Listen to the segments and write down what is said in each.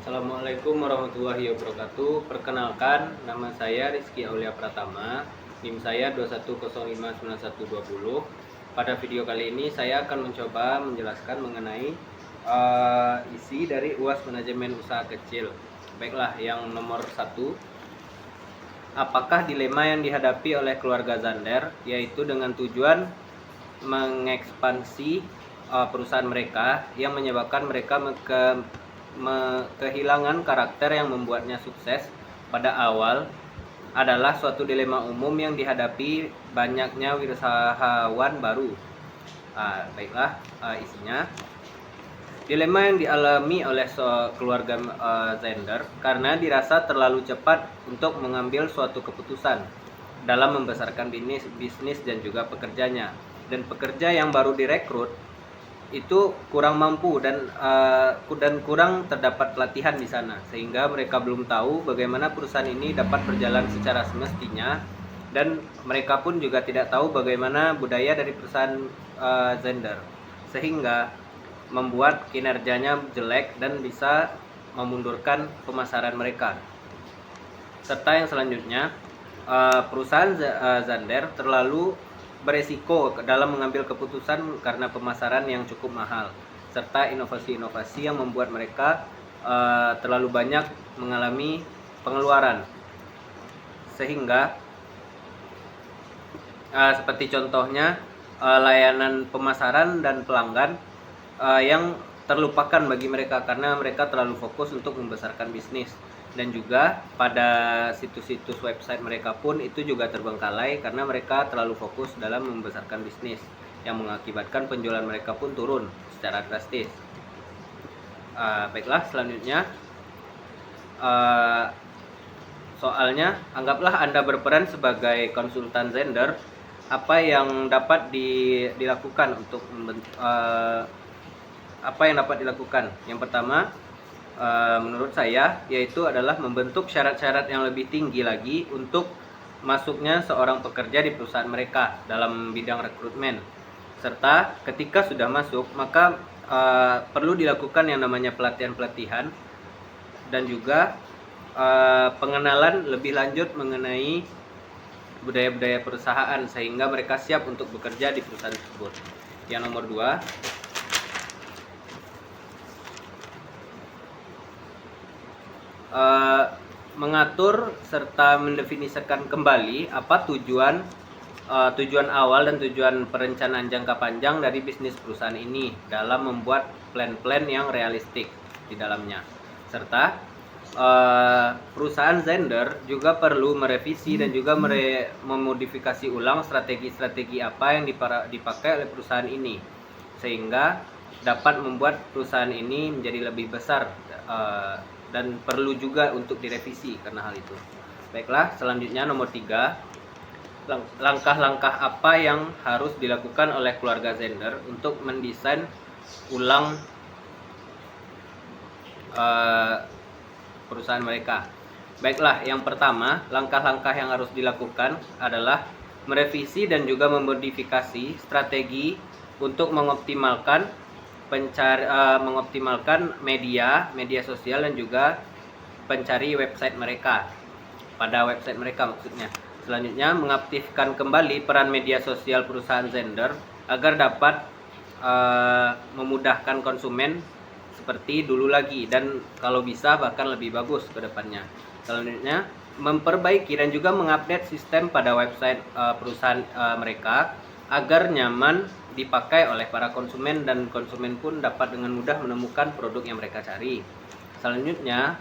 Assalamualaikum warahmatullahi wabarakatuh. Perkenalkan, nama saya Rizky Aulia Pratama. NIM saya 210591120. Pada video kali ini saya akan mencoba menjelaskan mengenai isi dari UAS Manajemen Usaha Kecil. Baiklah, yang nomor 1. Apakah dilema yang dihadapi oleh keluarga Zander, yaitu dengan tujuan mengekspansi perusahaan mereka yang menyebabkan mereka kehilangan karakter yang membuatnya sukses pada awal, adalah suatu dilema umum yang dihadapi banyaknya wirausahawan baru. Baiklah, isinya. Dilema yang dialami oleh keluarga Zander karena dirasa terlalu cepat untuk mengambil suatu keputusan dalam membesarkan bisnis dan juga pekerjanya. Dan pekerja yang baru direkrut itu kurang mampu dan kurang terdapat pelatihan di sana, sehingga mereka belum tahu bagaimana perusahaan ini dapat berjalan secara semestinya, dan mereka pun juga tidak tahu bagaimana budaya dari perusahaan Zander, sehingga membuat kinerjanya jelek dan bisa memundurkan pemasaran mereka. Serta yang selanjutnya, perusahaan Zander terlalu beresiko dalam mengambil keputusan karena pemasaran yang cukup mahal, serta inovasi-inovasi yang membuat mereka terlalu banyak mengalami pengeluaran, sehingga seperti contohnya layanan pemasaran dan pelanggan yang terlupakan bagi mereka karena mereka terlalu fokus untuk membesarkan bisnis. Dan juga pada situs-situs website mereka pun itu juga terbengkalai karena mereka terlalu fokus dalam membesarkan bisnis, yang mengakibatkan penjualan mereka pun turun secara drastis. Baiklah, selanjutnya soalnya, anggaplah Anda berperan sebagai konsultan Zander. Apa yang dapat dilakukan untuk Yang pertama, menurut saya, yaitu adalah membentuk syarat-syarat yang lebih tinggi lagi untuk masuknya seorang pekerja di perusahaan mereka dalam bidang rekrutmen. Serta ketika sudah masuk, maka perlu dilakukan yang namanya pelatihan-pelatihan dan juga pengenalan lebih lanjut mengenai budaya-budaya perusahaan sehingga mereka siap untuk bekerja di perusahaan tersebut. Yang nomor 2, mengatur serta mendefinisikan kembali apa tujuan awal dan tujuan perencanaan jangka panjang dari bisnis perusahaan ini dalam membuat plan-plan yang realistik di dalamnya. Serta perusahaan Zander juga perlu merevisi dan juga memodifikasi ulang strategi-strategi apa yang dipakai oleh perusahaan ini sehingga dapat membuat perusahaan ini menjadi lebih besar, dan perlu juga untuk direvisi karena hal itu. Baiklah, selanjutnya nomor 3, langkah-langkah apa yang harus dilakukan oleh keluarga Zander untuk mendesain ulang perusahaan mereka. Baiklah, yang pertama, langkah-langkah yang harus dilakukan adalah merevisi dan juga memodifikasi strategi untuk mengoptimalkan media sosial dan juga pencari website mereka, pada website mereka maksudnya. Selanjutnya, mengaktifkan kembali peran media sosial perusahaan Zander agar dapat memudahkan konsumen seperti dulu lagi, dan kalau bisa bahkan lebih bagus ke depannya. Selanjutnya, memperbaiki dan juga mengupdate sistem pada website perusahaan mereka agar nyaman dipakai oleh para konsumen dan konsumen pun dapat dengan mudah menemukan produk yang mereka cari. Selanjutnya,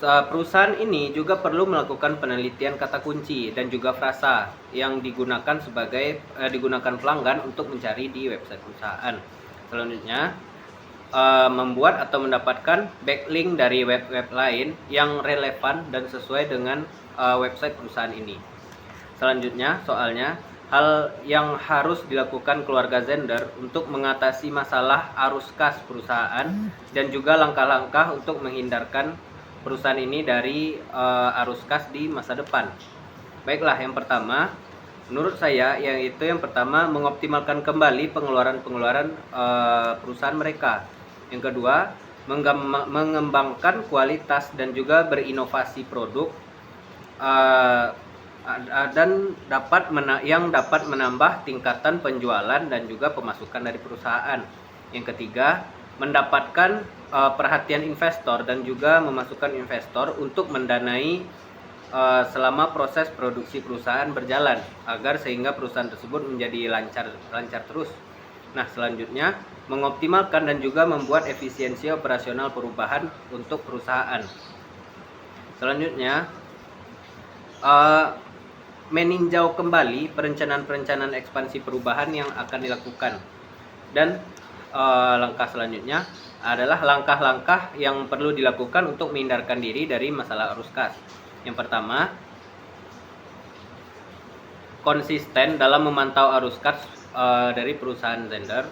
perusahaan ini juga perlu melakukan penelitian kata kunci dan juga frasa yang digunakan pelanggan untuk mencari di website perusahaan. Selanjutnya, membuat atau mendapatkan backlink dari web-web lain yang relevan dan sesuai dengan website perusahaan ini. Selanjutnya, soalnya, hal yang harus dilakukan keluarga Zander untuk mengatasi masalah arus kas perusahaan dan juga langkah-langkah untuk menghindarkan perusahaan ini dari arus kas di masa depan. Baiklah, yang pertama, menurut saya, yaitu yang pertama, mengoptimalkan kembali pengeluaran perusahaan mereka. Yang kedua, mengembangkan kualitas dan juga berinovasi produk dan dapat menambah tingkatan penjualan dan juga pemasukan dari perusahaan. Yang ketiga, mendapatkan perhatian investor dan juga memasukkan investor untuk mendanai selama proses produksi perusahaan berjalan agar sehingga perusahaan tersebut menjadi lancar terus. Nah, selanjutnya mengoptimalkan dan juga membuat efisiensi operasional perubahan untuk perusahaan. Selanjutnya meninjau kembali perencanaan ekspansi perubahan yang akan dilakukan. Dan langkah selanjutnya adalah langkah-langkah yang perlu dilakukan untuk menghindarkan diri dari masalah arus kas. Yang pertama, konsisten dalam memantau arus kas dari perusahaan Zender,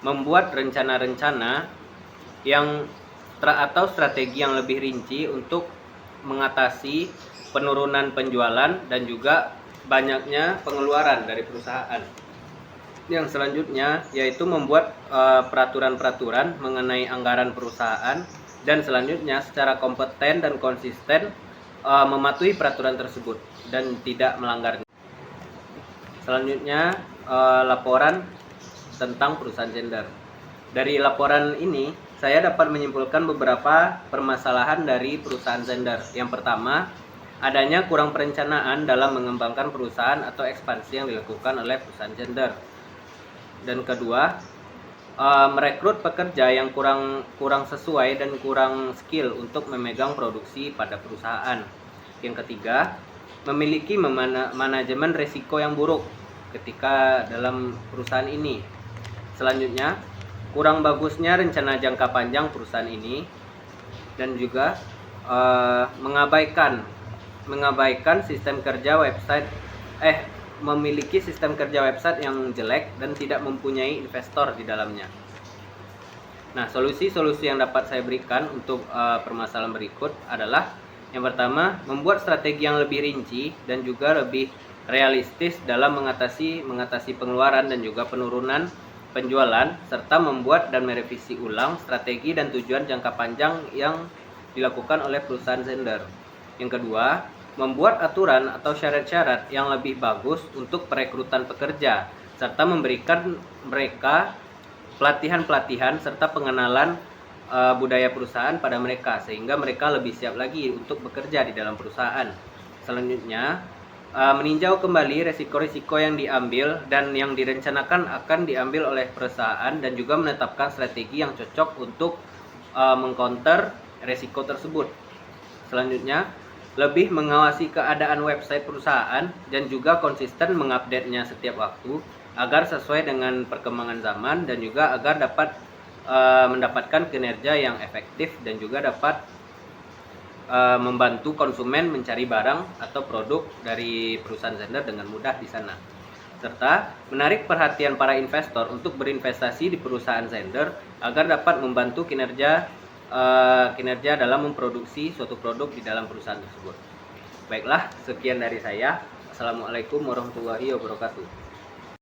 membuat rencana-rencana atau strategi yang lebih rinci untuk mengatasi penurunan penjualan dan juga banyaknya pengeluaran dari perusahaan. Yang selanjutnya yaitu membuat peraturan-peraturan mengenai anggaran perusahaan, dan selanjutnya secara kompeten dan konsisten mematuhi peraturan tersebut dan tidak melanggarnya. Selanjutnya laporan tentang perusahaan Zender. Dari laporan ini saya dapat menyimpulkan beberapa permasalahan dari perusahaan Zender. Yang pertama, adanya kurang perencanaan dalam mengembangkan perusahaan atau ekspansi yang dilakukan oleh perusahaan Zender. Dan kedua, merekrut pekerja yang kurang sesuai dan kurang skill untuk memegang produksi pada perusahaan. Yang ketiga, memiliki manajemen risiko yang buruk ketika dalam perusahaan ini. Selanjutnya, kurang bagusnya rencana jangka panjang perusahaan ini, dan juga mengabaikan sistem kerja website memiliki sistem kerja website yang jelek dan tidak mempunyai investor di dalamnya. Nah, solusi-solusi yang dapat saya berikan untuk permasalahan berikut adalah yang pertama, membuat strategi yang lebih rinci dan juga lebih realistis dalam mengatasi pengeluaran dan juga penurunan penjualan, serta membuat dan merevisi ulang strategi dan tujuan jangka panjang yang dilakukan oleh perusahaan Zender. Yang kedua, membuat aturan atau syarat-syarat yang lebih bagus untuk perekrutan pekerja, serta memberikan mereka pelatihan-pelatihan serta pengenalan budaya perusahaan pada mereka, sehingga mereka lebih siap lagi untuk bekerja di dalam perusahaan. Selanjutnya, meninjau kembali resiko-resiko yang diambil dan yang direncanakan akan diambil oleh perusahaan, dan juga menetapkan strategi yang cocok untuk mengcounter resiko tersebut. Selanjutnya, lebih mengawasi keadaan website perusahaan dan juga konsisten mengupdate-nya setiap waktu agar sesuai dengan perkembangan zaman, dan juga agar dapat mendapatkan kinerja yang efektif dan juga dapat membantu konsumen mencari barang atau produk dari perusahaan Zender dengan mudah di sana, serta menarik perhatian para investor untuk berinvestasi di perusahaan Zender agar dapat membantu kinerja dalam memproduksi suatu produk di dalam perusahaan tersebut. Baiklah, sekian dari saya. Assalamualaikum warahmatullahi wabarakatuh.